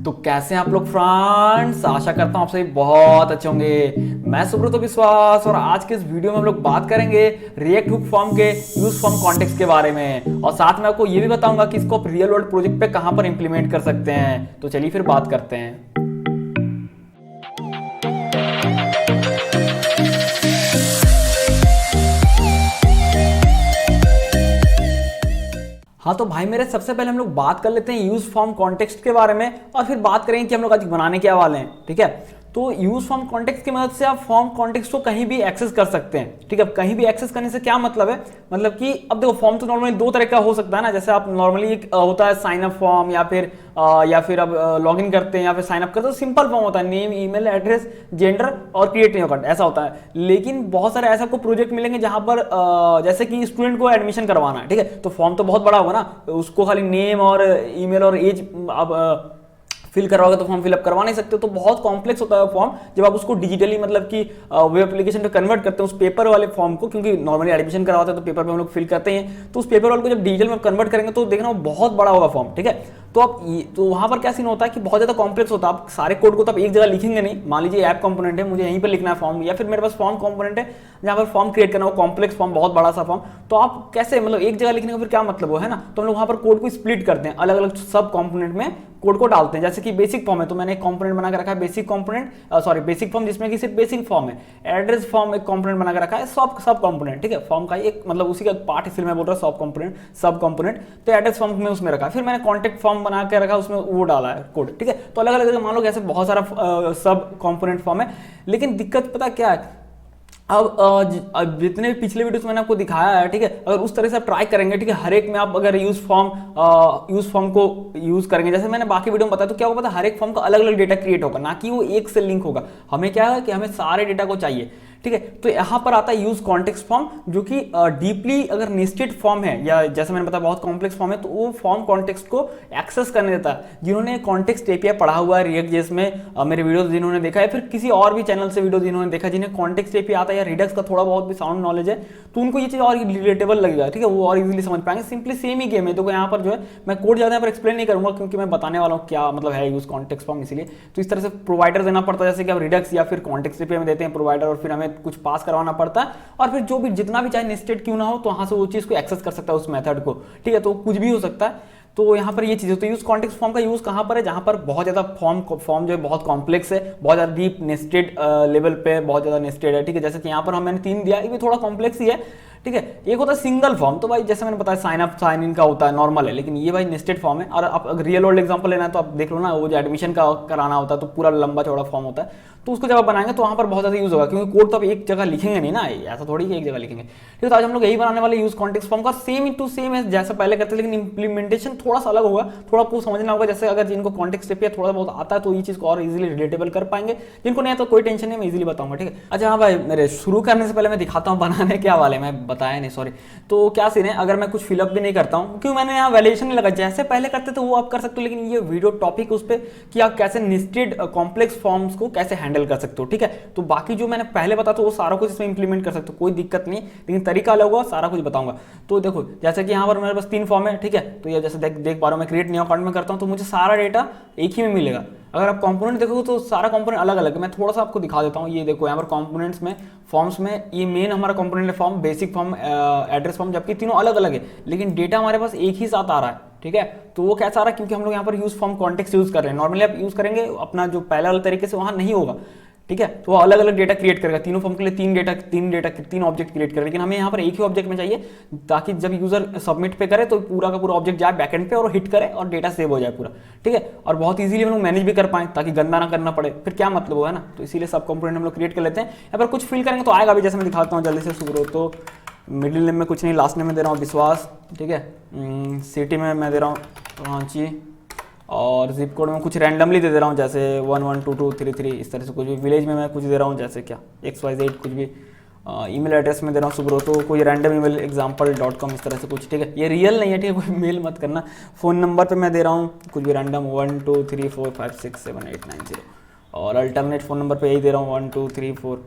तो कैसे हैं आप लोग फ्रेंड्स। आशा करता हूँ आप सभी बहुत अच्छे होंगे। मैं सुब्रत विश्वास और आज के इस वीडियो में हम लोग बात करेंगे रिएक्ट हुक फॉर्म के यूज फॉर्म कॉन्टेक्स्ट के बारे में, और साथ में आपको ये भी बताऊंगा कि इसको आप रियल वर्ल्ड प्रोजेक्ट पे कहां पर इंप्लीमेंट कर सकते हैं। तो चलिए फिर बात करते हैं। हाँ तो भाई मेरे, सबसे पहले हम लोग बात कर लेते हैं यूज फॉर्म कॉन्टेक्स्ट के बारे में, और फिर बात करेंगे कि हम लोग आज बनाने क्या वाले हैं। ठीक है, तो यूज फॉर्म कॉन्टेक्स्ट की मदद से आप फॉर्म कॉन्टेक्स्ट को कहीं भी एक्सेस कर सकते हैं। ठीक है, कहीं भी एक्सेस करने से क्या मतलब है, मतलब कि अब देखो फॉर्म तो नॉर्मली दो तरह का हो सकता है ना। जैसे आप नॉर्मली होता है साइन अप फॉर्म, या फिर अब लॉग इन करते हैं या फिर साइन अप करते हैं, तो सिंपल फॉर्म होता है, नेम ईमेल एड्रेस जेंडर और क्रिएट न्यू अकाउंट, ऐसा होता है। लेकिन बहुत सारे ऐसे आपको प्रोजेक्ट मिलेंगे जहां पर जैसे कि स्टूडेंट को एडमिशन करवाना है। ठीक है, तो फॉर्म तो बहुत बड़ा होगा ना, उसको खाली नेम और ईमेल और एज आप फिल करवाओगे तो फॉर्म फिलअप करवा नहीं सकते। तो बहुत कॉम्प्लेक्स होता है फॉर्म जब आप उसको डिजिटली मतलब कि वेब एप्लीकेशन पे कन्वर्ट करते हैं उस पेपर वाले फॉर्म को, क्योंकि नॉर्मली एडमिशन करवाते हैं तो पेपर पे हम लोग फिल करते हैं, तो उस पेपर वाले को जब डिजिटल में कन्वर्ट करेंगे तो देखना वो बहुत बड़ा होगा फॉर्म। ठीक है, तो वहां पर क्या सीन होता है कि बहुत ज्यादा कॉम्प्लेक्स होता है। आप सारे कोड को तो आप एक जगह लिखेंगे नहीं। मान लीजिए ऐप कंपोनेंट है, मुझे यहीं पर लिखना है फॉर्म, या फिर मेरे पास फॉर्म कंपोनेंट है जहां पर फॉर्म क्रिएट करना हो, कॉम्प्लेक्स फॉर्म, बहुत बड़ा सा फॉर्म। तो आप कैसे मतलब एक जगह लिखने का फिर क्या मतलब हो, है ना। तो हम लोग वहां पर कोड को स्प्लिट करते हैं, अलग अलग सब कंपोनेंट में कोड को डालते हैं। जैसे कि बेसिक फॉर्म है तो मैंने एक कंपोनेंट बना के रखा है बेसिक कंपोनेंट, बेसिक फॉर्म, जिसमें कि सिर्फ बेसिक फॉर्म है। एड्रेस फॉर्म एक कंपोनेंट बना के रखा है, सब कंपोनेंट। ठीक है, फॉर्म का एक मतलब उसी का पार्ट, इसलिए मैं बोल रहा हूँ सब कंपोनेंट। तो एड्रेस फॉर्म में उसमें रखा, फिर मैंने कॉन्टेक्ट फॉर्म बना के रखा, उसमें वो डाला है कोड। ठीक है, तो अलग अलग मान लो ऐसे बहुत सारा सब कंपोनेंट फॉर्म है। लेकिन दिक्कत पता क्या है, अब जितने भी पिछले वीडियोस मैंने आपको दिखाया है, ठीक है, अगर उस तरह से आप ट्राई करेंगे, ठीक है, हर एक में आप अगर यूज फॉर्म को यूज करेंगे जैसे मैंने बाकी वीडियो में बताया, तो क्या होगा पता, हर एक फॉर्म का अलग अलग डेटा क्रिएट होगा, ना कि वो एक से लिंक होगा। हमें क्या है कि हमें सारे डेटा को चाहिए। ठीक है, तो यहां पर आता है यूज कॉन्टेक्स्ट फॉर्म, जो कि डीपली अगर नेस्टेड फॉर्म है, या जैसे मैंने बताया बहुत कॉम्प्लेक्स फॉर्म है, तो वो फॉर्म कॉन्टेक्स्ट को एक्सेस करने देता है। जिन्होंने कॉन्टेक्स्ट एपीआई पढ़ा हुआ है रिएक्ट जेएस में, मेरे वीडियोस जिन्होंने देखा है, फिर किसी और भी चैनल से वीडियो जिन्होंने देखा, जिन्हें कॉन्टेक्स्ट एपीआई आता है या रिडक्स का थोड़ा बहुत भी साउंड नॉलेज है, तो उनको ये चीज और रिलेटेबल लगेगा। ठीक है, वो और इजीली समझ पाएंगे। सिंपली सेम ही गेम है। तो यहाँ पर जो है मैं कोड ज्यादा पर एक्सप्लेन नहीं करूंगा, क्योंकि मैं बताने वाला हूँ क्या मतलब है यूज कॉन्टेक्स्ट फॉर्म, इसलिए तो इस तरह से प्रोवाइडर देना पड़ता है, जैसे कि आप रिडक्स या फिर कॉन्टेक्स्ट एपीआई में देते हैं प्रोवाइडर, और फिर हमें कुछ पास करवाना पड़ता है, और फिर जो भी जितना भी चाहे नेस्टेड क्यों ना हो, तो वहां से वो चीज को एक्सेस कर सकता है उस मेथड को। ठीक है, तो कुछ भी हो सकता है। तो यहाँ पर ये चीज होती है। यूज कॉन्टेक्स्ट फॉर्म का यूज कहां पर है, जहां पर बहुत ज्यादा फॉर्म जो है बहुत कॉम्प्लेक्स है, बहुत ज्यादा डीप नेस्टेड लेवल पे बहुत ज्यादा नेस्टेड है। ठीक है, जैसे कि यहाँ पर मैंने 3 दिया, ये भी थोड़ा कॉम्प्लेक्स ही है। ठीक है, एक होता है सिंगल फॉर्म, तो भाई जैसे मैंने बताया साइन अप साइन इन का होता है, नॉर्मल है, लेकिन ये भाई नेस्टेड फॉर्म है। और आप अगर रियल वर्ल्ड एग्जांपल लेना है तो आप देख लो ना, वो जो एडमिशन का कराना होता है तो पूरा लंबा चौड़ा फॉर्म होता है, तो उसको जब आप बनाएंगे तो वहां पर बहुत ज्यादा यूज होगा, क्योंकि कोड तो आप एक जगह लिखेंगे नहीं ना, ऐसा थोड़ी एक जगह लिखेंगे। ठीक है, तो आज हम लोग यही बनाने वाले यूज कॉन्टेक्स्ट फॉर्म का, सेम टू सेम है जैसा पहले करते, लेकिन इंप्लीमेंटेशन थोड़ा सा अलग होगा, थोड़ा आपको समझना होगा। जैसे अगर जिनको कॉन्टेक्स्ट एपीआई थोड़ा बहुत आता है तो ये चीज को और इजीली रिलेटेबल कर पाएंगे, जिनको नहीं आता तो कोई टेंशन नहीं, मैं इजीली बताऊंगा। ठीक है, अच्छा हाँ भाई, मेरे शुरू करने से पहले मैं दिखाता हूँ बनाने क्या वाले, मैं बताया नहीं, सॉरी। तो क्या सीन है, अगर मैं कुछ फिलअप भी नहीं करता हूं, क्योंकि मैंने यहाँ वैलिडेशन नहीं लगा, जैसे पहले करते थे वो आप कर सकते हो, लेकिन ये वीडियो टॉपिक उस पर कि आप कैसे नेस्टेड कॉम्प्लेक्स फॉर्म्स को कैसे हैंडल कर सकते हो। ठीक है, तो बाकी जो मैंने पहले बताया तो वो सारा कुछ इसमें इंप्लीमेंट कर सकते हो, कोई दिक्कत नहीं, लेकिन तरीका अलग होगा, सारा कुछ बताऊंगा। तो देखो जैसे कि यहाँ पर मेरे पास 3 फॉर्म है। ठीक है, तो ये जैसे देख पा रहा हूँ, मैं क्रिएट न्यू अकाउंट में करता हूँ तो मुझे सारा डेटा एक ही में मिलेगा। अगर आप कंपोनेंट देखोगे तो सारा कंपोनेंट अलग अलग है। मैं थोड़ा सा आपको दिखा देता हूँ, ये देखो यहाँ पर कंपोनेंट्स में, फॉर्म्स में, ये मेन हमारा कंपोनेंट है form, basic form, address form, जबकि तीनों अलग अलग है, लेकिन डेटा हमारे पास एक ही साथ आ रहा है। ठीक है, तो वो कैसा आ रहा है, क्योंकि हम लोग यहाँ पर यूज फॉर्म कॉन्टेक्स्ट यूज कर रहे हैं। नॉर्मली आप यूज करेंगे अपना जो पहले वाले तरीके से, वहां नहीं होगा। ठीक है, तो वो अलग अलग डेटा क्रिएट करेगा, तीनों फॉर्म के लिए तीन ऑब्जेक्ट क्रिएट करेगा, लेकिन हमें यहाँ पर एक ही ऑब्जेक्ट में चाहिए, ताकि जब यूजर सबमिट पे करे तो पूरा का पूरा ऑब्जेक्ट जाए बैकएंड पे और हिट करे और डेटा सेव हो जाए पूरा। ठीक है, और बहुत इजीली हम लोग मैनेज भी कर पाए, ताकि गंदा ना करना पड़े, फिर क्या मतलब हो, है ना। तो इसीलिए सब कंपोनेंट हम लोग क्रिएट कर लेते हैं। यहाँ पर कुछ फिल करेंगे तो आएगा भी, जैसे मैं दिखाता हूँ जल्दी से। शुरू तो मिडिल नेम में कुछ नहीं, लास्ट नेम में दे रहा हूँ विश्वास। ठीक है, सिटी में मैं दे रहा हूँ रांची, और जिप कोड में कुछ रैंडमली दे रहा हूँ, जैसे 112233, इस तरह से कुछ भी। विलेज में मैं कुछ दे रहा हूँ, जैसे क्या XYZ कुछ भी। ईमेल एड्रेस में दे रहा हूँ सुब्रतो, कोई रैंडम ईमेल example.com, इस तरह से कुछ। ठीक है, ये रियल नहीं है, ठीक है, कोई मेल मत करना। फ़ोन नंबर पे मैं दे रहा हूँ कुछ भी रैंडम 1234567890, और अल्टरनेट फ़ोन नंबर पे यही दे रहा हूँ 1234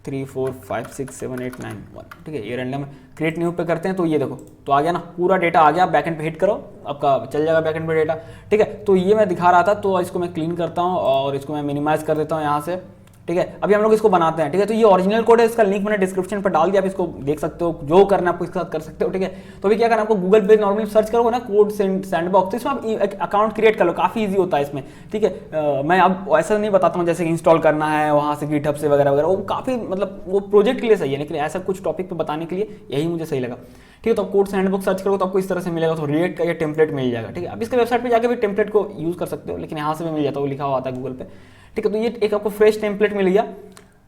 3 4 5 6 7 8 9 1, ठीक है। ये रैंडम क्रिएट न्यू पे करते हैं तो ये देखो तो आ गया ना, पूरा डेटा आ गया। बैकएंड पे हिट करो, आपका चल जाएगा बैकएंड पे डेटा, ठीक है। तो ये मैं दिखा रहा था, तो इसको मैं क्लीन करता हूँ और इसको मैं मिनिमाइज कर देता हूँ यहाँ से, ठीक है। अभी हम लोग इसको बनाते हैं, ठीक है। तो ये ओरिजिनल कोड है, इसका लिंक मैंने डिस्क्रिप्शन पर डाल दिया, आप इसको देख सकते हो, जो करना है आपको इसके साथ कर सकते हो, ठीक है। तो अभी क्या करना है आपको, गूगल पे नॉर्मली सर्च करोगे ना कोड सैंडबॉक्स, तो इसमें आप एक अकाउंट क्रिएट कर लो, काफ़ी ईजी होता है इसमें, ठीक है। मैं अब ऐसा नहीं बताता हूँ जैसे कि इंस्टॉल करना है वहाँ से गिटहब से वगैरह वगैरह, वो काफ़ी मतलब वो प्रोजेक्ट के लिए सही है, लेकिन ऐसा कुछ टॉपिक पर बताने के लिए यही मुझे सही लगा, ठीक है। तो कोड सैंडबॉक्स सर्च करोगे तो आपको इस तरह से मिलेगा, तो रिएक्ट का ये टेम्पलेट मिल जाएगा, ठीक है। अब इसके वेबसाइट पे जाकर भी टेम्पलेट को यूज़ कर सकते हो, लेकिन यहाँ से भी मिल जाता है, वो लिखा हुआ आता है गूगल पे, ठीक है। तो ये एक आपको फ्रेश टेम्पलेट मिल गया,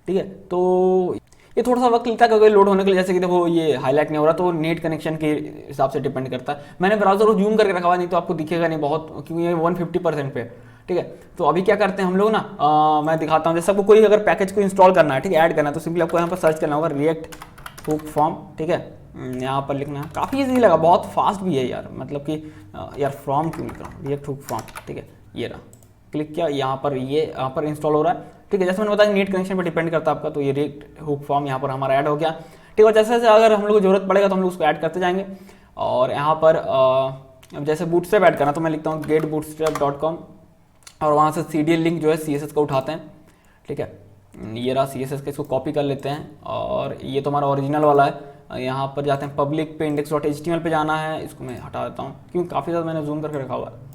ठीक है। तो ये थोड़ा सा वक्त लगता है क्योंकि लोड होने के लिए, जैसे कि देखो ये हाईलाइट नहीं हो रहा, तो नेट कनेक्शन के हिसाब से डिपेंड करता है। मैंने ब्राउजर को जूम करके रखा हुआ, नहीं तो आपको दिखेगा नहीं बहुत, क्योंकि ये 150% पे, ठीक है। तो अभी क्या करते हैं हम लोग ना, मैं दिखाता हूँ। जैसे आपको कोई अगर पैकेज को इंस्टॉल करना है, ठीक है, ऐड करना है, तो सिंपली आपको यहाँ पर सर्च करना होगा रिएक्ट हुक फॉर्म, ठीक है। यहाँ पर लिखना है, काफ़ी ईजी लगा, बहुत फास्ट भी है यार, मतलब कि यार फॉर्म क्यों लिख रहा हूँ, रिएक्ट हुक फॉर्म, ठीक है। ये रहा, क्लिक किया, यहाँ पर ये यहाँ पर इंस्टॉल हो रहा है, ठीक है। जैसे मैंने बताया नेट कनेक्शन पर डिपेंड करता है आपका, तो ये रिएक्ट हुक फॉर्म यहाँ पर हमारा ऐड हो गया, ठीक है। जैसे जैसे अगर हम लोग को जरूरत पड़ेगा तो हम लोग उसको ऐड करते जाएंगे। और यहाँ पर जैसे बूटस्ट्रैप ऐड करना, तो मैं लिखता हूँ getbootstrap.com और वहाँ से CDL लिंक जो है CSS का उठाते हैं, ठीक है। ये रहा CSS का, इसको कॉपी कर लेते हैं, और ये तो हमारा ओरिजिनल वाला है। यहाँ पर जाते हैं पब्लिक पे index.html पे जाना है, इसको मैं हटा देता हूँ क्योंकि काफ़ी ज़्यादा मैंने जूम करके रखा हुआ है।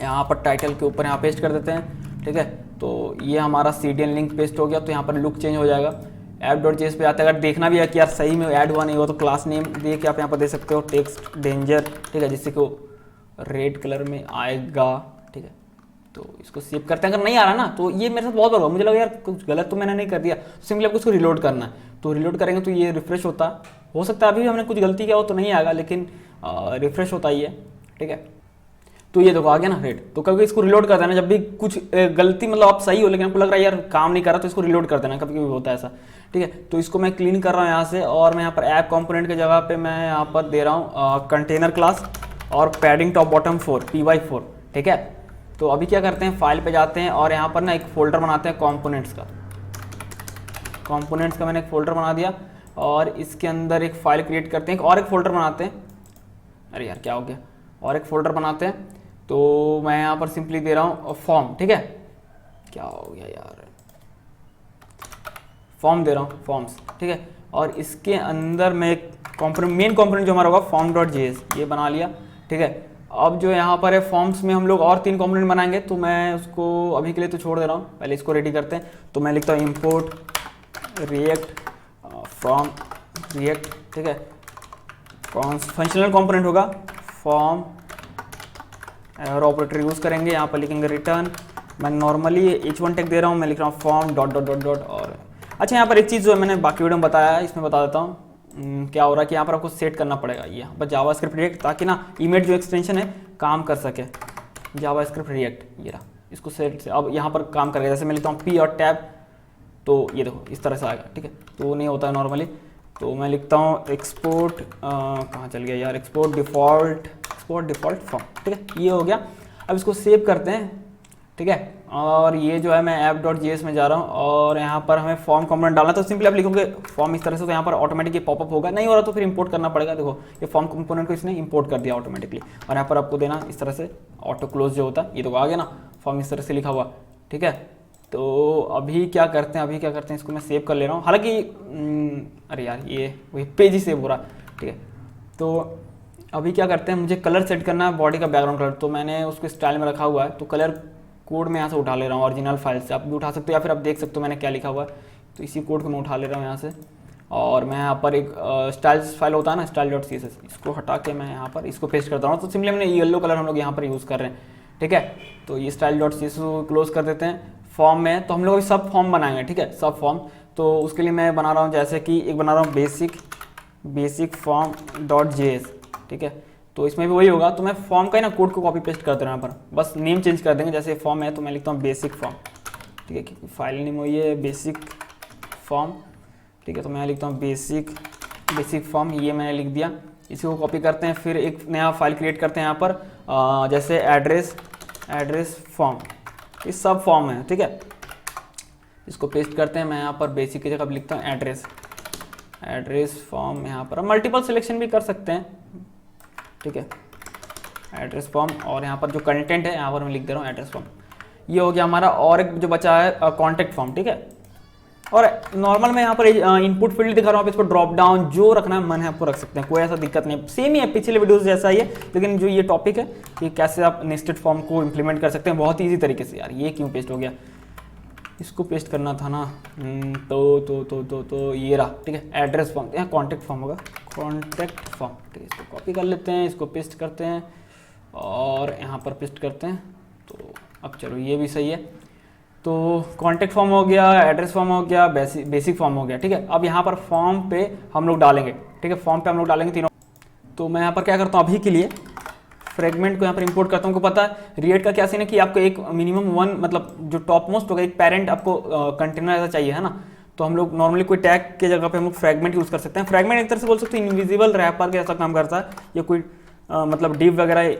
यहाँ पर टाइटल के ऊपर यहाँ पेस्ट कर देते हैं, ठीक है। तो ये हमारा CDL लिंक पेस्ट हो गया, तो यहाँ पर लुक चेंज हो जाएगा। app.js पे आते हैं, अगर देखना भी है कि यार सही में ऐड हुआ नहीं हुआ, तो क्लास नेम दे के आप यहाँ पर दे सकते हो टेक्स्ट डेंजर, ठीक है, जिससे कि वो रेड कलर में आएगा, ठीक है। तो इसको सेव करते हैं, अगर नहीं आ रहा ना, तो ये मेरे साथ बहुत बार हुआ, मुझे लगा यार कुछ गलत तो मैंने नहीं कर दिया, तो सिंपली आपको इसको रिलोड करना है। तो रिलोड करेंगे तो ये रिफ्रेश होता, हो सकता है अभी भी हमने कुछ गलती किया हो तो नहीं आएगा, लेकिन रिफ्रेश होता ही है, ठीक है। तो ये देखो आ गया ना रेड। तो कभी इसको रिलोड कर देना, जब भी कुछ गलती, मतलब आप सही हो लेकिन आपको लग रहा है यार काम नहीं कर रहा, तो इसको रिलोड कर देना, कभी कभी होता है ऐसा, ठीक है। तो इसको मैं क्लीन कर रहा हूँ यहाँ से, और मैं यहाँ पर ऐप कंपोनेंट की जगह पे मैं यहाँ पर दे रहा हूँ कंटेनर क्लास और पैडिंग टॉप बॉटम 4 py4, ठीक है। तो अभी क्या करते हैं, फाइल पे जाते हैं और यहाँ पर ना एक फोल्डर बनाते हैं कंपोनेंट्स का मैंने एक फोल्डर बना दिया, और इसके अंदर एक फाइल क्रिएट करते हैं, और एक फोल्डर बनाते हैं, अरे यार क्या हो गया, और एक फोल्डर बनाते हैं। तो मैं यहाँ पर सिंपली दे रहा हूँ फॉर्म, ठीक है, क्या हो गया यार, फॉर्म दे रहा हूँ, फॉर्म्स, ठीक है। और इसके अंदर मैं एक मेन कंपोनेंट जो हमारा होगा form.js, ये बना लिया, ठीक है। अब जो यहाँ पर है फॉर्म्स में हम लोग और 3 कंपोनेंट बनाएंगे, तो मैं उसको अभी के लिए तो छोड़ दे रहा हूँ, पहले इसको रेडी करते हैं। तो मैं लिखता हूँ import react from react, ठीक है। फंक्शनल कंपोनेंट होगा फॉर्म, और ऑपरेटर यूज़ करेंगे, यहाँ पर लिखेंगे रिटर्न। मैं नॉर्मली h1 टैग दे रहा हूँ, मैं लिख रहा हूँ form dot dot dot dot. और अच्छा यहाँ पर एक चीज़ जो है मैंने बाकी वीडियो में बताया है, इसमें बता देता हूँ क्या हो रहा है कि यहाँ पर आपको सेट करना पड़ेगा यहाँ पर जावास्क्रिप्ट रिएक्ट, ताकि ना इमेज जो एक्सटेंशन है काम कर सके। जावास्क्रिप्ट रिएक्ट ये रहा, इसको सेट से अब यहाँ पर काम करेगा। जैसे मैं लिखता हूँ P और टैब, तो ये देखो इस तरह से आएगा, ठीक है। तो नहीं होता है नॉर्मली, तो मैं लिखता हूँ एक्सपोर्ट, कहाँ चल गया यार, एक्सपोर्ट डिफ़ॉल्ट फॉर्म, ठीक है, ये हो गया। अब इसको सेव करते हैं, ठीक है। और ये जो है मैं app.js में जा रहा हूँ, और यहाँ पर हमें फॉर्म कंपोनेंट डालना है, तो सिंपली आप लिखोगे फॉर्म इस तरह से, तो यहाँ पर ऑटोमेटिक ये पॉपअप होगा। नहीं हो रहा तो फिर इंपोर्ट करना पड़ेगा। देखो ये फॉर्म कंपोनेंट को इसने इंपोर्ट कर दिया ऑटोमेटिकली, और यहाँ पर आपको देना इस तरह से ऑटो क्लोज जो होता है, ये तो आ गया ना, फॉर्म इस तरह से लिखा हुआ, ठीक है। तो अभी क्या करते हैं, इसको मैं सेव कर ले रहा हूँ। हालांकि अरे यार ये वही पेज ही सेव हो रहा, ठीक है। तो अभी क्या करते हैं, मुझे कलर सेट करना है बॉडी का बैकग्राउंड कलर, तो मैंने उसको स्टाइल में रखा हुआ है। तो कलर कोड में यहाँ से उठा ले रहा हूँ ओरिजिनल फाइल से, आप भी उठा सकते हो, या फिर आप देख सकते हो मैंने क्या लिखा हुआ है। तो इसी कोड को मैं उठा ले रहा हूँ यहाँ से, और मैं यहाँ पर एक स्टाइल्स फाइल होता है ना style.css, इसको हटा के मैं यहाँ पर इसको पेस्ट करता हूँ। तो सिंपली हमने येलो कलर हम लोग यहाँ पर यूज़ कर रहे हैं, ठीक है। तो ये style.css को क्लोज कर देते हैं। फॉर्म में तो हम लोग अभी सब फॉर्म बनाएंगे, ठीक है, सब फॉर्म। तो उसके लिए मैं बना रहा हूँ, जैसे कि एक बना रहा हूँ बेसिक form.js, ठीक है। तो इसमें भी वही होगा, तो मैं फॉर्म का ही ना कोड को कॉपी पेस्ट कर दे रहा हूँ यहाँ पर, बस नेम चेंज कर देंगे। जैसे फॉर्म है तो मैं लिखता हूँ बेसिक फॉर्म, ठीक है, क्योंकि फाइल नेम वही है बेसिक फॉर्म, ठीक है। तो मैं लिखता हूँ बेसिक फॉर्म, ये मैंने लिख दिया। इसी को कॉपी करते हैं, फिर एक नया फाइल क्रिएट करते हैं यहाँ पर, जैसे एड्रेस फॉर्म, ये सब फॉर्म है, ठीक है। इसको पेस्ट करते हैं। मैं यहाँ पर बेसिक की जगह लिखता हूँ एड्रेस फॉर्म। यहाँ पर मल्टीपल सिलेक्शन भी कर सकते हैं, ठीक है, एड्रेस फॉर्म। और यहाँ पर जो कंटेंट है यहाँ पर मैं लिख दे रहा हूँ एड्रेस फॉर्म। ये हो गया हमारा। और एक जो बचा है कॉन्टैक्ट फॉर्म, ठीक है। और नॉर्मल मैं यहाँ पर इनपुट फील्ड दिखा रहा हूँ, आप इसको ड्रॉप डाउन जो रखना है मन है आपको रख सकते हैं, कोई ऐसा दिक्कत नहीं। सेम ही है पिछले वीडियोस जैसा ही है, लेकिन जो ये टॉपिक है कि कैसे आप नेस्टेड फॉर्म को इंप्लीमेंट कर सकते हैं बहुत ईजी तरीके से। यार ये क्यों पेस्ट हो गया, इसको पेस्ट करना था ना। तो ये रहा, ठीक है, एड्रेस फॉर्म। यहाँ कॉन्टैक्ट फॉर्म होगा, कॉन्टैक्ट फॉर्म, ठीक है। इसको कॉपी कर लेते हैं, इसको पेस्ट करते हैं और यहाँ पर पेस्ट करते हैं। तो अब चलो ये भी सही है। तो कॉन्टैक्ट फॉर्म हो गया, एड्रेस फॉर्म हो गया, बेसिक फॉर्म हो गया, ठीक है। अब यहाँ पर फॉर्म पे हम लोग डालेंगे, ठीक है, फॉर्म पे हम लोग डालेंगे तीनों। तो मैं यहाँ पर क्या करता हूँ, अभी के लिए फ्रेगमेंट को यहाँ पर इंपोर्ट करता हूँ। आपको पता है रिएक्ट का क्या सीन है कि आपको एक मिनिमम वन, मतलब जो टॉप मोस्ट होगा, एक पेरेंट आपको कंटेनर ऐसा चाहिए, है ना। तो हम लोग नॉर्मली कोई टैग के जगह पे हम लोग फ्रेगमेंट यूज़ कर सकते हैं। फ्रेगमेंट एक तरह से बोल सकते हैं इनविजिबल रैपर के ऐसा काम करता है। ये कोई मतलब डिव वगैरह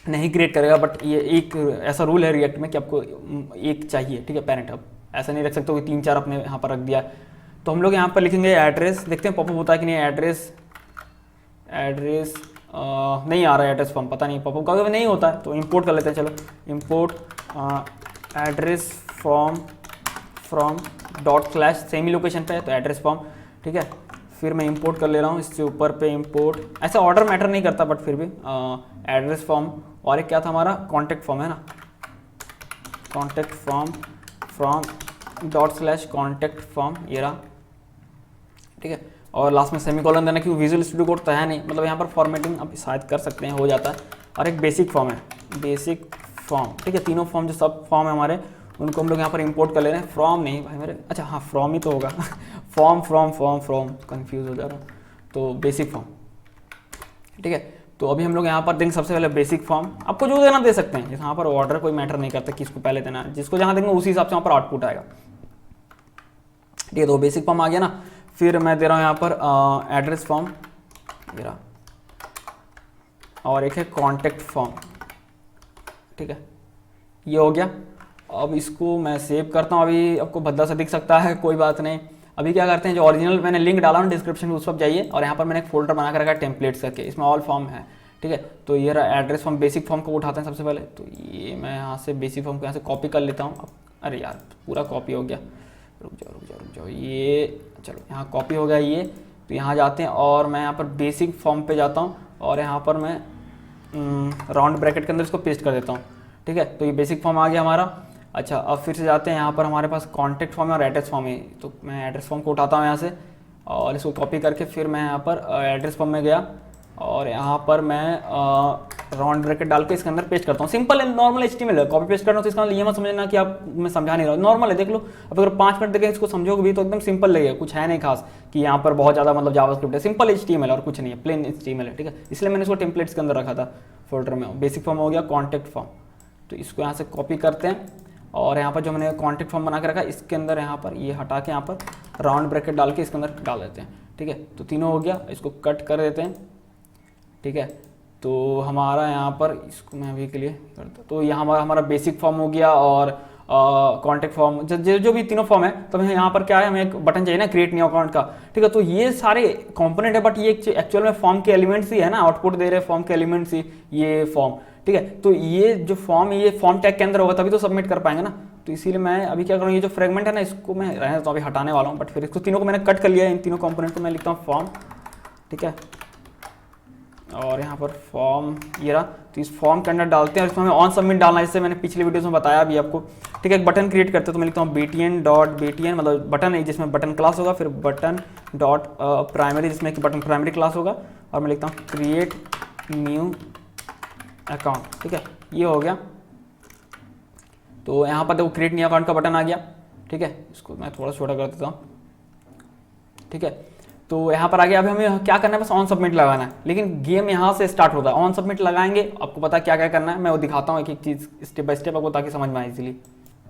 नहीं क्रिएट करेगा, बट ये एक ऐसा रूल है रिएक्ट में कि आपको एक चाहिए, ठीक है, पेरेंट। अब ऐसा नहीं रख सकते हो कि 3-4 अपने यहाँ पर रख दिया। तो हम लोग यहाँ पर लिखेंगे एड्रेस, देखते हैं पॉपअप होता है कि नहीं। एड्रेस नहीं आ रहा है एड्रेस फॉर्म, पता नहीं पॉपअप कभी नहीं होता है, तो इंपोर्ट कर लेते हैं। चलो import address form from dot / semi location पे है, तो एड्रेस फॉर्म, ठीक है। फिर मैं इंपोर्ट कर ले रहा हूँ इससे ऊपर पे इंपोर्ट, ऐसा ऑर्डर मैटर नहीं करता, बट फिर भी एड्रेस फॉर्म। और एक क्या था हमारा, कॉन्टैक्ट फॉर्म है ना, contact form from dot / contact form, ये रहा, ठीक है। और लास्ट में सेमीकोलन देना, क्योंकि विजुअल स्टूडियो कोड तो है नहीं, मतलब यहाँ पर फॉर्मेटिंग आप शायद कर सकते हैं, हो जाता है। और एक बेसिक फॉर्म है, बेसिक फॉर्म, ठीक है। तीनों फॉर्म जो सब फॉर्म है हमारे, उनको हम लोग यहाँ पर इंपोर्ट कर ले रहे हैं। फ्रॉम नहीं भाई मेरे, अच्छा हाँ फ्रॉम ही तो होगा फॉर्म कंफ्यूज हो जा रहा हूँ। तो बेसिक फॉर्म, ठीक है। तो अभी हम लोग यहाँ पर देंगे सबसे पहले बेसिक फॉर्म। आपको जो देना दे सकते हैं, जैसे यहाँ पर ऑर्डर कोई मैटर नहीं करता किसको पहले देना है, जिसको जहाँ देंगे उसी हिसाब से वहाँ पर आउटपुट आएगा, ठीक है। तो बेसिक फॉर्म आ गया ना। फिर मैं दे रहा हूँ यहाँ पर एड्रेस फॉर्म, मेरा, और एक है कॉन्टैक्ट फॉर्म, ठीक है, ये हो गया। अब इसको मैं सेव करता हूँ। अभी आपको भद्दा सा दिख सकता है, कोई बात नहीं। अभी क्या करते हैं, जो ओरिजिनल मैंने लिंक डाला हूँ डिस्क्रिप्शन में, उस पर जाइए और यहाँ पर मैंने एक फोल्डर बना कर रखा है टेम्पलेट्स करके, इसमें ऑल फॉर्म है, ठीक है। तो ये रहा एड्रेस फॉर्म। बेसिक फॉर्म को उठाते हैं सबसे पहले। तो ये मैं यहाँ से बेसिक फॉर्म को यहाँ से कॉपी कर लेता हूँ। अरे यार पूरा कॉपी हो गया, रुक जाओ, ये चलो यहाँ कॉपी हो गया ये। तो यहाँ जाते हैं और मैं यहाँ पर बेसिक फॉर्म पे जाता हूँ और यहाँ पर मैं राउंड ब्रैकेट के अंदर इसको पेस्ट कर देता हूँ, ठीक है। तो ये बेसिक फॉर्म आ गया हमारा। अच्छा अब फिर से जाते हैं, यहाँ पर हमारे पास कॉन्टैक्ट फॉर्म है और एड्रेस फॉर्म है। तो मैं एड्रेस फॉर्म को उठाता हूँ यहाँ से और इसको कॉपी करके फिर मैं यहाँ पर एड्रेस फॉर्म में गया और यहाँ पर मैं राउंड ब्रैकेट डाल के इसके अंदर पेस्ट करता हूँ। सिंपल है, नॉर्मल HTML है। कॉपी पेस्ट करना तो इसका ये मत समझना कि आप मैं समझा नहीं रहा हूँ, नॉर्मल है, देख लो। अब अगर 5 मिनट देखें इसको समझोगे भी तो एकदम सिंपल लगेगा, कुछ है नहीं खास कि यहाँ पर बहुत ज़्यादा मतलब जावास्क्रिप्ट है। सिंपल HTML और कुछ नहीं है, प्लेन HTML है, ठीक है। इसलिए मैंने इसको टेम्पलेट्स के अंदर रखा था फोल्डर में। बेसिक फॉर्म हो गया, कॉन्टैक्ट फॉर्म। तो इसको यहाँ से कॉपी करते हैं और यहाँ पर जो मैंने कॉन्टैक्ट फॉर्म बना के रखा इसके अंदर यहाँ पर ये हटा के यहाँ पर राउंड ब्रैकेट डाल के इसके अंदर डाल देते हैं, ठीक है। तो तीनों हो गया, इसको कट कर देते हैं, ठीक है। तो हमारा यहाँ पर इसको मैं अभी के लिए करता, तो यहाँ हमारा बेसिक फॉर्म हो गया और कॉन्टैक्ट फॉर्म, जो भी तीनों फॉर्म है। तो हमें यहाँ पर क्या है, हमें एक बटन चाहिए ना क्रिएट न्यू अकाउंट का, ठीक है। तो ये सारे कंपोनेंट है, बट ये एक्चुअल में फॉर्म के एलिमेंट्स ही है ना, आउटपुट दे रहे हैं फॉर्म के एलिमेंट्स ही, ये फॉर्म, ठीक है। तो ये जो फॉर्म है ये फॉर्म टैग के अंदर होगा तभी तो सबमिट कर पाएंगे ना। तो इसीलिए मैं अभी क्या करूँ, ये जो फ्रेगमेंट है ना इसको मैं रहने तो अभी हटाने वाला हूँ, बट फिर इसको तीनों को मैंने कट कर लिया है। इन तीनों कंपोनेंट को मैं लिखता हूँ फॉर्म, ठीक है। और यहाँ पर फॉर्म ये रहा। तो इस फॉर्म के अंदर डालते हैं और इसमें हमें ऑन सबमिट डालना है, जैसे मैंने पिछले वीडियोस में बताया भी आपको, ठीक है। एक बटन क्रिएट करते हैं तो मैं लिखता हूँ btn मतलब बटन है जिसमें बटन क्लास होगा, फिर बटन डॉट प्राइमरी जिसमें कि बटन प्राइमरी क्लास होगा, और मैं लिखता हूँ क्रिएट न्यू अकाउंट, ठीक है। ये हो गया। तो यहाँ पर देखो क्रिएट न्यू अकाउंट का बटन आ गया, ठीक है। इसको मैं थोड़ा छोटा कर देता हूँ, ठीक है। तो यहाँ पर आ गया। अभी हमें क्या करना है, बस ऑन सबमिट लगाना है, लेकिन गेम यहाँ से स्टार्ट होता है। ऑन सबमिट लगाएंगे, आपको पता क्या क्या करना है, मैं वो दिखाता हूँ एक एक चीज़ स्टेप बाय स्टेप आपको, ताकि समझ में आए इजीली।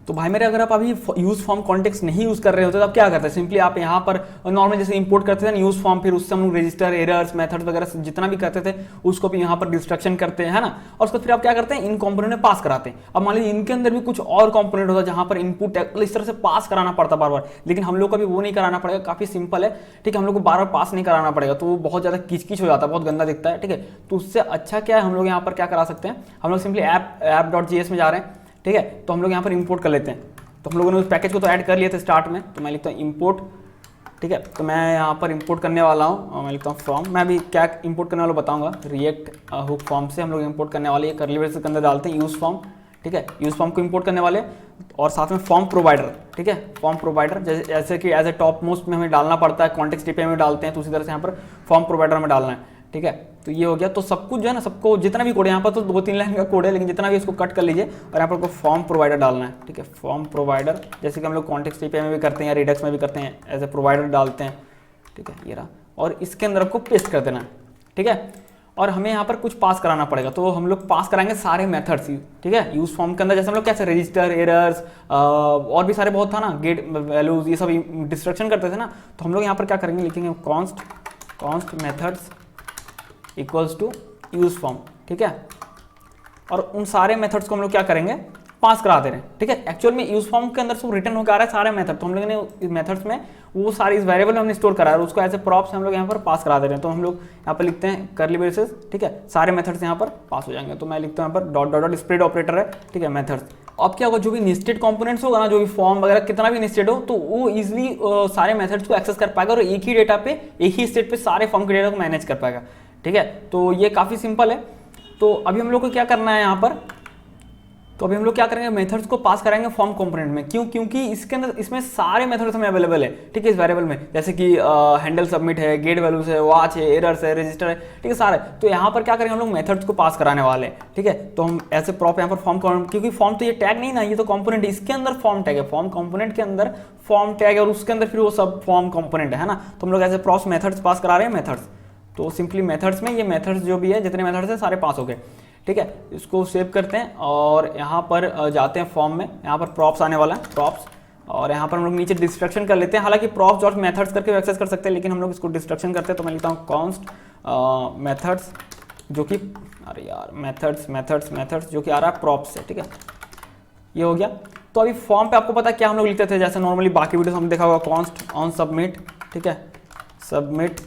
तो भाई मेरे, अगर आप अभी यूज फॉर्म कॉन्टेक्स्ट नहीं यूज कर रहे होते तो आप क्या करते हैं, सिंपली आप यहाँ पर नॉर्मल जैसे इंपोर्ट करते थे ना यूज फॉर्म, फिर उससे हम लोग रजिस्टर, एरर्स, मेथड्स वगैरह जितना भी करते थे उसको भी यहाँ पर डिस्ट्रक्शन करते हैं, है ना। और उसको फिर आप क्या करते हैं, इन कॉम्पोनेंट में पास कराते हैं। अब मान लीजिए इनके अंदर भी कुछ और कॉम्पोनेंट होता है जहाँ पर इनपुट इस तरह से पास कराना पड़ता बार बार, लेकिन हम लोग को भी वो नहीं कराना पड़ेगा, काफी सिंपल है, ठीक है। हम लोग को बार बार पास नहीं कराना पड़ेगा, तो वो बहुत ज्यादा किचकिच हो जाता है, बहुत गंदा दिखता है, ठीक है। तो उससे अच्छा क्या है, हम लोग यहाँ पर क्या करा सकते हैं, हम लोग सिंपली app.js में जा रहे हैं, ठीक है। तो हम लोग यहाँ पर इंपोर्ट कर लेते हैं। तो हम लोगों ने उस पैकेज को तो ऐड कर लिया था स्टार्ट में, तो मैं लिखता हूँ इंपोर्ट, ठीक है। तो मैं यहाँ पर इंपोर्ट करने वाला हूँ और मैं लिखता हूँ फ्रॉम। मैं अभी क्या इंपोर्ट करने वाला बताऊंगा, रिएक्ट हुक फॉर्म से हम लोग इंपोर्ट करने वाले, ये कर्ली ब्रेसेस के अंदर डालते हैं यूज फॉर्म, ठीक है। यूज फॉर्म को इंपोर्ट करने वाले और साथ में फॉर्म प्रोवाइडर, ठीक है। फॉर्म प्रोवाइडर जैसे कि एज ए टॉप मोस्ट में हमें डालना पड़ता है, कॉन्टेक्स्ट API में डालते हैं, तो उसी तरह से यहाँ पर फॉर्म प्रोवाइडर में डालना है, ठीक है। तो ये हो गया। तो सब कुछ जो है ना, सबको जितना भी कोड है यहाँ पर, तो 2-3 लाइन का कोड है, लेकिन जितना भी इसको कट कर लीजिए और यहाँ पर फॉर्म प्रोवाइडर डालना है, ठीक है। फॉर्म प्रोवाइडर जैसे कि हम लोग कॉन्टेक्स्ट API में भी करते हैं या रिडक्स में भी करते हैं, एज ए प्रोवाइडर डालते हैं, ठीक है। ये रहा, और इसके अंदर आपको पेस्ट कर देना है, ठीक है। और हमें यहाँ पर कुछ पास कराना पड़ेगा, तो हम लोग पास कराएंगे सारे मेथड्स, ठीक है। यूज फॉर्म के अंदर जैसे हम लोग कैसे रजिस्टर, एरर्स और भी सारे बहुत था ना, गेट वैल्यूज, ये सब डिस्ट्रक्शन करते थे ना। तो हम लोग यहाँ पर क्या करेंगे, लिखेंगे const methods equals to use form, ठीक है। और उन सारे मेथड्स को हम लोग क्या करेंगे, पास करा दे रहे हैं, ठीक है। एक्चुअल में यूज फॉर्म के अंदर सब रिटर्न होकर आ रहा है सारे मेथड, तो हम लोगों ने इस मेथड्स में वो सारे इस वेरिएबल में हमने स्टोर करा है, और उसको ऐसे प्रॉप्स हम लोग यहाँ पर पास करा दे रहे हैं। तो हम लोग यहाँ पर लिखते हैं कर्ली ब्रेसेस, ठीक है, सारे मेथड्स यहाँ पर पास हो जाएंगे। तो मैं लिखता हूँ यहाँ पर dot dot dot spread operator है, ठीक है, मेथड्स। अब क्या होगा, जो भी नेस्टेड कंपोनेंट्स होगा ना, जो भी फॉर्म वगैरह कितना भी नेस्टेड हो, तो वो इजिली सारे मेथड्स को एक्सेस कर पाएगा और एक ही डेटा पे, एक ही स्टेट पे सारे फॉर्म के डेटा को मैनेज कर पाएगा, ठीक है। तो ये काफी सिंपल है। तो अभी हम लोग को क्या करना है यहाँ पर, तो अभी हम लोग क्या करेंगे, मेथड्स को पास कराएंगे फॉर्म कंपोनेंट में। क्यों? क्योंकि इसके अंदर इसमें सारे मेथड्स हमें अवेलेबल है, ठीक है, इस वेरिएबल में, जैसे कि हैंडल सबमिट है, गेट वैल्यूज है, वॉच है, एरर्स है, रजिस्टर है, ठीक है, सारे। तो यहाँ पर क्या करेंगे, हम लोग मेथड्स को पास कराने वाले हैं, ठीक है। तो हम ऐसे प्रॉप यहाँ पर फॉर्म, क्योंकि फॉर्म तो ये टैग नहीं ना, ये तो कंपोनेंट, इसके अंदर फॉर्म टैग है, फॉर्म कंपोनेंट के अंदर फॉर्म टैग है, और उसके अंदर फिर वो सब फॉर्म कंपोनेंट है ना। तो हम लोग ऐसे प्रॉप्स मेथड्स पास करा रहे हैं, मेथड्स। तो सिंपली मेथड्स में ये मेथड्स जो भी है, जितने मेथड्स है सारे पास हो गए, ठीक है। इसको सेव करते हैं और यहाँ पर जाते हैं फॉर्म में, यहाँ पर प्रॉप्स आने वाला है, प्रॉप्स, और यहाँ पर हम लोग नीचे डिस्ट्रक्शन कर लेते हैं। हालांकि प्रॉप्स डॉट मेथड्स करके एक्सेस कर सकते हैं, लेकिन हम लोग इसको डिस्ट्रक्शन करते हैं। तो मैं लिखता हूँ कॉन्स्ट मेथड्स, जो कि अरे यार मेथड्स जो कि आ रहा है प्रॉप्स से, ठीक है, ये हो गया। तो अभी फॉर्म पे आपको पता है क्या हम लोग लिखते थे, जैसे नॉर्मली बाकी वीडियो हमने देखा होगा, कॉन्स्ट ऑन सबमिट, ठीक है, सबमिट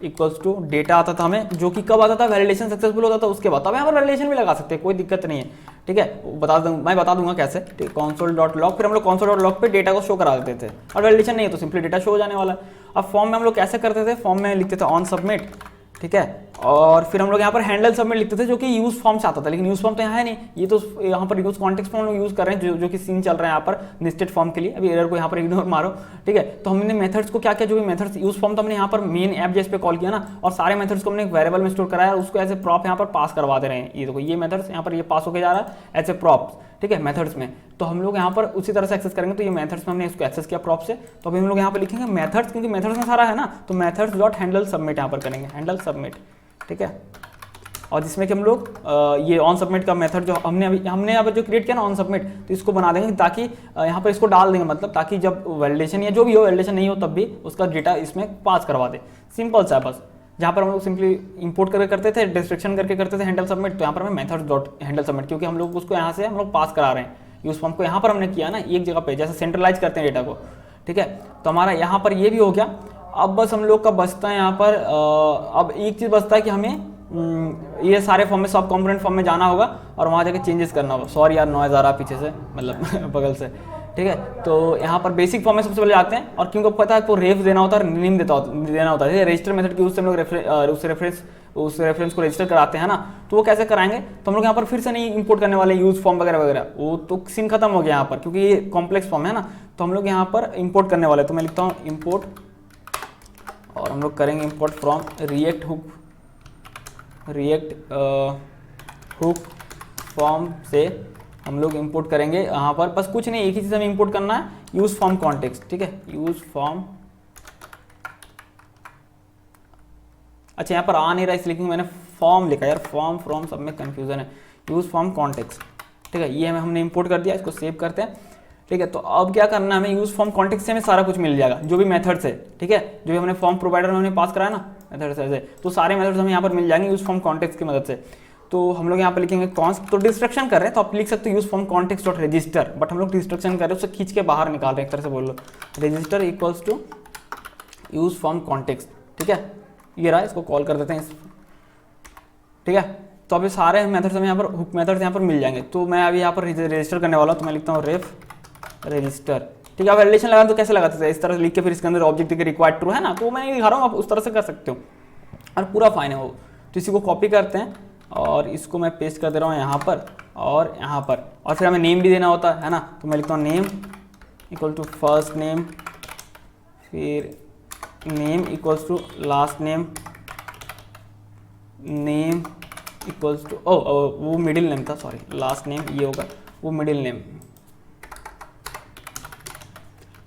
इक्वल्स टू डेटा आता था हमें, जो कि कब आता था, वैलिडेशन सक्सेसफुल होता था उसके बाद। अब यहाँ पर वैलिडेशन भी लगा सकते हैं, कोई दिक्कत नहीं है, ठीक है। मैं बता दूंगा कैसे, ठीक है। कॉन्सोल डॉट लॉग, फिर हम लोग कॉन्सोल डॉट लॉग पे डेटा को शो करा देते थे, और वैलिडेशन नहीं है तो सिंपली डेटा शो हो जाने वाला है। अब फॉर्म में हम लोग कैसे करते थे, फॉर्म में लिखते थे ऑन सबमिट, ठीक है, और फिर हम लोग यहाँ पर हैंडल सबमिट लिखते थे, जो कि यूज फॉर्म से आता था, लेकिन यूज फॉर्म तो यहाँ है नहीं, ये तो यहाँ पर यूज कॉन्टेक्स्ट फॉर्म लोग यूज कर रहे हैं, जो कि सीन चल रहा है यहाँ पर नेस्टेड फॉर्म के लिए। अभी एरर को यहाँ पर इग्नोर मारो, ठीक है। तो हमने मेथड्स को क्या किया, जो भी मेथड्स यूज फॉर्म तो हमने यहाँ पर मेन ऐप जैसे पे कॉल किया ना, और सारे मेथड्स को हमने एक वेरिएबल में स्टोर कराया, और उसको ऐसे प्रॉप यहाँ पर पास करवा दे रहे हैं। ये देखो, ये मेथड्स यहाँ पर ये पास होकर जा रहा है ऐसे प्रॉप्स, ठीक है, मेथड्स में। तो हम लोग यहाँ पर उसी तरह से एक्सेस करेंगे। तो ये मेथड्स में हमने इसको एक्सेस किया प्रॉप से, तो अभी हम लोग यहाँ पर लिखेंगे मेथड्स, क्योंकि मेथड्स में सारा है ना, तो मेथड्स डॉट हैंडल सबमिट यहाँ पर करेंगे, हैंडल सबमिट, ठीक है। और जिसमें कि हम लोग ये ऑन सबमिट का मेथड जो हमने यहाँ पर जो क्रिएट किया ना ऑन सबमिट, तो इसको बना देंगे, ताकि यहाँ पर इसको डाल देंगे, मतलब ताकि जब वैलिडेशन या जो भी हो, वैलिडेशन नहीं हो तब भी उसका डेटा इसमें पास करवा दे। सिंपल सा है बस। जहाँ पर हम लोग सिंपली इंपोर्ट करके करते थे, डिस्ट्रक्शन करके करते थे हैंडल सबमिट, तो यहाँ पर हमें मेथड्स डॉट हैंडल सबमिट, क्योंकि हम लोग उसको यहाँ से हम लोग पास करा रहे हैं यूज फॉर्म को। यहाँ पर हमने किया ना एक जगह पे, जैसे सेंट्रलाइज करते हैं डेटा को, ठीक है। तो हमारा यहाँ पर ये भी हो गया। अब बस हम लोग का बचता है यहाँ पर, अब एक चीज़ बचता है कि हमें ये सारे फॉर्म में, सब कंपोनेंट फॉर्म में जाना होगा और वहाँ जाके चेंजेस करना होगा। सॉरी यार, नॉइज आ रहा है पीछे से, मतलब बगल से, ठीक है। तो यहाँ पर बेसिक फॉर्म में सबसे पहले जाते हैं, और क्योंकि पता है आपको रेफ देना होता है, नेम देना होता है, रजिस्टर मेथड की उससे हम लोग उस रेफरेंस को रजिस्टर कराते हैं ना। तो वो कैसे कराएंगे, तो हम लोग यहाँ पर फिर से नहीं इंपोर्ट करने वाले यूज फॉर्म वगैरह वगैरह, वो तो सीन खत्म हो गया यहाँ पर, क्योंकि ये कॉम्प्लेक्स फॉर्म है ना। तो हम लोग यहाँ पर इंपोर्ट करने वाले, तो मैं लिखता हूँ इंपोर्ट, और हम लोग करेंगे import from react hook form से हम लोग इंपोर्ट करेंगे यहाँ पर। बस कुछ नहीं, एक ही चीज़ हमें इंपोर्ट करना है, यूज फॉर्म कॉन्टेक्स्ट, ठीक है, यूज फॉर्म। अच्छा, यहाँ पर आ नहीं रहा इसलिए क्योंकि मैंने फॉर्म लिखा यार, फॉर्म फ्रॉम सब में कंफ्यूजन है। यूज फॉर्म कॉन्टेक्स्ट, ठीक है, ये हमने इंपोर्ट कर दिया, इसको सेव करते हैं। ठीक है, तो अब क्या करना है, हमें यूज फॉर्म कॉन्टेक्स्ट से हमें सारा कुछ मिल जाएगा, जो भी मेथड्स है। ठीक है, जो भी हमने फॉर्म प्रोवाइडर में हमने पास कराया ना मेथड से, तो सारे मेथड्स हमें यहाँ पर मिल जाएंगे यूज फॉर्म कॉन्टेक्स्ट की मदद से। तो हम लोग यहाँ पर लिखेंगे कॉन्स्ट, तो डिस्ट्रक्शन कर रहे हैं तो आप लिख सकते हो use form context dot register, but हम लोग डिस्ट्रक्शन कर रहे हैं उससे खींच के बाहर निकाल रहे हैं, एक तरह से बोल लो register equals to use form context. ठीक है, ये रहा, इसको कॉल कर देते हैं ठीक है, तो अभी सारे मेथड्स हमें यहाँ पर हुक मेथड्स यहाँ पर मिल जाएंगे। तो मैं अभी यहाँ पर रजिस्टर करने वाला हूँ, तो मैं लिखता हूँ रेफ रजिस्टर। ठीक है, अब रिलेशन लगाना तो कैसे लगाते थे, इस तरह से लिख के फिर इसके अंदर ऑब्जेक्ट के रिक्वायर्ड ट्रू है ना, तो मैं नहीं दिखा रहा हूँ, आप उस तरह से कर सकते हो और पूरा फाइन है वो। तो इसी को कॉपी करते हैं और इसको मैं पेस्ट कर दे रहा हूँ यहाँ पर और यहाँ पर, और फिर हमें नेम भी देना होता है ना, तो मैं लिखता हूँ name equal to first name, फिर name equals to last name, name equals to वो मिडिल नेम था, सॉरी लास्ट नेम ये होगा वो मिडिल नेम।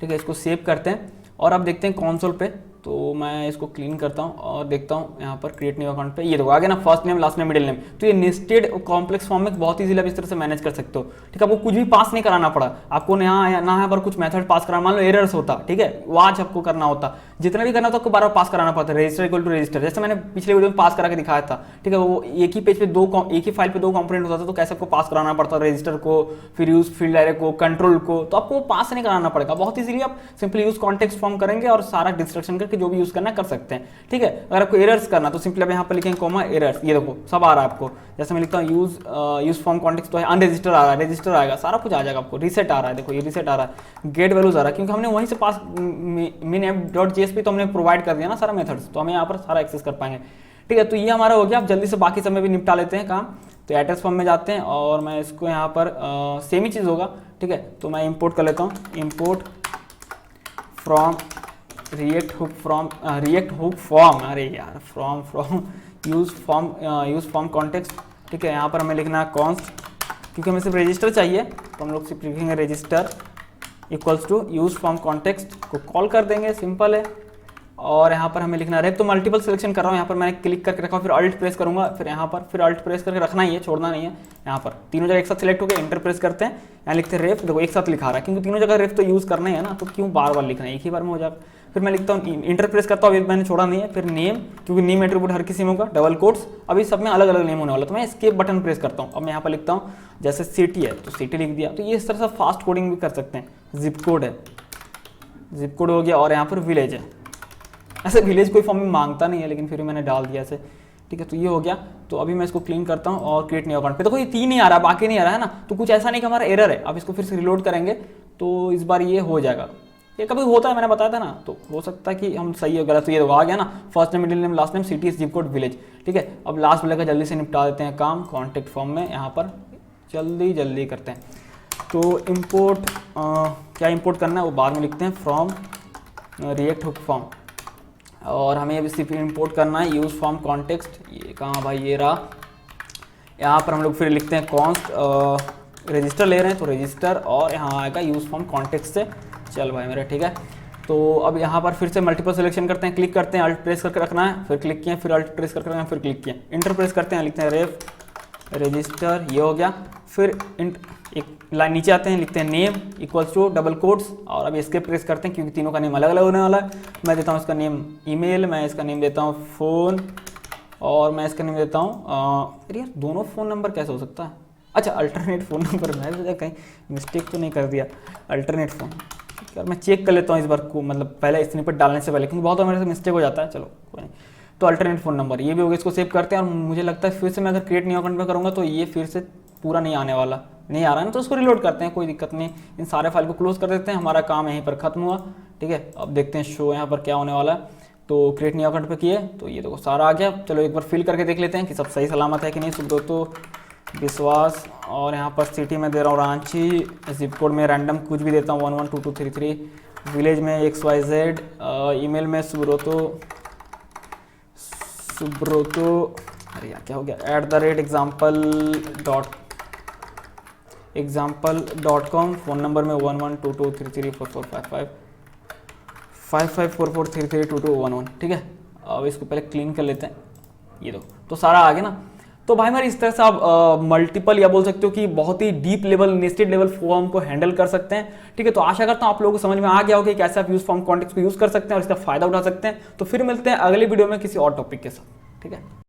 ठीक है, इसको सेव करते हैं और अब देखते हैं कंसोल पे। तो मैं इसको क्लीन करता हूँ और देखता हूँ यहाँ पर क्रिएट न्यू अकाउंट पे, ये देखो आ गया ना first name last name middle name. तो ये नेस्टेड कॉम्प्लेक्स फॉर्म में बहुत इजीली आप इस तरह से मैनेज कर सकते हो। ठीक है, आपको कुछ भी पास नहीं कराना पड़ा, आपको यहाँ पर कुछ मेथड पास कराना, मान लो एरर्स होता, ठीक है वो आज आपको करना होता, जितना भी करना होता आपको बार बार पास कराना पड़ता है, रजिस्टर इक्वल टू रजिस्टर, जैसे मैंने पिछले वीडियो में पास करा के दिखाया था। ठीक है, वो एक ही पेज पे एक ही फाइल पे दो कंपोनेंट होता था, तो कैसे आपको पास कराना पड़ता है रजिस्टर को, फिर यूज फील्ड डायरेक्ट को, कंट्रोल को, तो आपको पास नहीं कराना पड़ेगा, बहुत इजीली आप सिंपली यूज कॉन्टेक्स्ट फॉर्म करेंगे और सारा डिस्ट्रक्शन करके जो भी यूज करना कर सकते हैं। ठीक है, अगर आपको एरर्स करना तो सिंपली आप यहाँ पर लिखेंगे कॉमा एरर्स, ये देखो सब आ रहा है आपको, जैसे मैं लिखता हूँ यूज फॉर्म कॉन्टेक्स्ट तो है, अनरजिस्टर आ रहा है, रजिस्टर आएगा, सारा कुछ आ जाएगा आपको, रीसेट आ रहा है, देखो ये रीसेट आ रहा है, गेट वैल्यूज आ रहा है, क्योंकि हमने वहीं से पास min_app.js तो हमने प्रोवाइड कर दिया ना सारा मेथड्स, तो हमें यहाँ पर सारा एक्सेस कर पाएंगे। ठीक है, तो ये हमारा हो गया। आप जल्दी से बाकी सब में भी निपटा लेते हैं काम। तो एड्रेस फॉर्म में जाते हैं और मैं इसको यहाँ पर सेम ही चीज़ होगा। ठीक है, तो मैं इंपोर्ट कर लेता हूँ, import from react hook form, अरे यार फ्रॉम यूज फॉर्म कॉन्टेक्स्ट। ठीक है, यहाँ पर हमें लिखना है कॉन्स्ट, क्योंकि हमें सिर्फ रजिस्टर चाहिए तो हम लोग सिर्फ लिखेंगे register equals to use form context को कॉल कर देंगे, सिंपल है। और यहाँ पर हमें लिखना है तो मल्टीपल सिलेक्शन कर रहा हूँ, यहाँ पर मैंने क्लिक करके रखा, फिर अल्ट प्रेस करूँगा, फिर यहाँ पर फिर अल्ट प्रेस करके रखना ही है, छोड़ना नहीं है। यहाँ पर तीनों जगह एक साथ सिलेक्ट हो गया, इंटर प्रेस करते हैं, यहाँ लिखते हैं रेफ, देखो एक साथ लिखा रहा है, क्योंकि तीनों जगह रेफ तो यूज़ करना ही है ना, तो क्यों बार बार लिखना है, एक ही बार में हो जाएगा। फिर मैं लिखता हूँ इंटर प्रेस करता हूँ, अभी मैंने छोड़ा नहीं है, फिर नेम, क्योंकि नेम एट्रीब्यूट हर किसी में होगा, डबल कोट्स, अभी सब में अलग अलग नेम होने वाला, तो मैं एस्केप बटन प्रेस करता हूँ। अब मैं यहाँ पर लिखता हूँ जैसे सिटी है तो सिटी लिख दिया। तो ये इस तरह से फास्ट कोडिंग भी कर सकते हैं। जिप कोड है, जिप कोड हो गया, और यहाँ पर विलेज है। ऐसे विलेज कोई फॉर्म में मांगता नहीं है, लेकिन फिर मैंने डाल दिया ऐसे। ठीक है, तो ये हो गया। तो अभी मैं इसको क्लीन करता हूँ और क्रिएट न्यू अकाउंट पे देखो ये 3 ही आ रहा है, बाकी नहीं आ रहा है ना, तो कुछ ऐसा नहीं कि हमारा एरर है। अब इसको फिर से रिलोड करेंगे तो इस बार ये हो जाएगा। ये कभी होता है, मैंने बताया था ना, तो हो सकता है कि हम सही हो गलत। तो ये आ गया ना, first name middle name last name city zip code village. ठीक है, अब लास्ट वाले का जल्दी से निपटा देते हैं काम कॉन्टेक्ट फॉर्म में। यहाँ पर जल्दी करते हैं। तो इम्पोर्ट क्या इम्पोर्ट करना है वो बाद में लिखते हैं, फ्रॉम रिएक्ट हुक फॉर्म, और हमें अभी सिर्फ इंपोर्ट करना है यूज फॉर्म कॉन्टेक्स्ट। ये कहाँ भाई, ये रहा। यहाँ पर हम लोग फिर लिखते हैं कॉन्स्ट रजिस्टर ले रहे हैं तो रजिस्टर, और यहाँ आएगा यूज फॉर्म कॉन्टेक्स्ट से। चल भाई मेरा, ठीक है। तो अब यहाँ पर फिर से मल्टीपल सिलेक्शन करते हैं, क्लिक करते हैं, अल्ट प्रेस करके रखना है, फिर क्लिक किए, फिर अल्ट प्रेस करके रखना है, फिर क्लिक किए, इंटर प्रेस करते हैं, लिखते हैं रेफ रजिस्टर, ये हो गया। फिर एक लाइन नीचे आते हैं, लिखते हैं name equals to double quotes, और अब एस्केप प्रेस करते हैं क्योंकि तीनों का नेम अलग अलग होने वाला है। मैं देता हूँ इसका नेम ईमेल, मैं इसका नेम देता हूँ फ़ोन, और मैं इसका नेम देता हूँ अरे यार दोनों फ़ोन नंबर कैसे हो सकता है, अच्छा अल्टरनेट फ़ोन नंबर, मैं सोचा कहीं मिस्टेक तो नहीं कर दिया, अल्टरनेट फ़ोन। यार मैं चेक कर लेता हूँ इस बार को, मतलब पहले स्निपेट डालने से पहले, क्योंकि बहुत बार मेरे से मिस्टेक हो जाता है। चलो कोई नहीं, तो अल्टरनेट फ़ोन नंबर ये भी हो गया, इसको सेव करते हैं। और मुझे लगता है फिर से मैं अगर क्रिएट न्यू अकाउंट में करूँगा तो ये फिर से पूरा नहीं आने वाला, नहीं आ रहा है ना, तो उसको रिलोड करते हैं, कोई दिक्कत नहीं। इन सारे फाइल को क्लोज कर देते हैं, हमारा काम यहीं पर खत्म हुआ। ठीक है, अब देखते हैं शो यहाँ पर क्या होने वाला है। तो क्रिएट न्यू अकाउंट पे किए तो ये देखो सारा आ गया। चलो एक बार फिल करके देख लेते हैं कि सब सही सलामत है कि नहीं। सुब्रतो विश्वास, और यहाँ पर सिटी में दे रहा हूँ रांची, जिप कोड में रैंडम कुछ भी देता हूँ 112233, विलेज में XYZ, ईमेल में सुब्रतो, अरे यार क्या हो गया, @example.com, फ़ोन नंबर में 1122334455 5544332211। ठीक है, अब इसको पहले क्लीन कर लेते हैं। ये दो तो सारा आ गया ना। तो भाई हमारे इस तरह से आप मल्टीपल या बोल सकते हो कि बहुत ही deep level nested level form को हैंडल कर सकते हैं। ठीक है, तो आशा करता हूं आप लोगों को समझ में आ गया होगा कि कैसे आप यूज फॉर्म कॉन्टेक्स्ट को यूज कर सकते हैं और इसका फायदा उठा सकते हैं। तो फिर मिलते हैं अगले वीडियो में किसी और टॉपिक के साथ। ठीक है।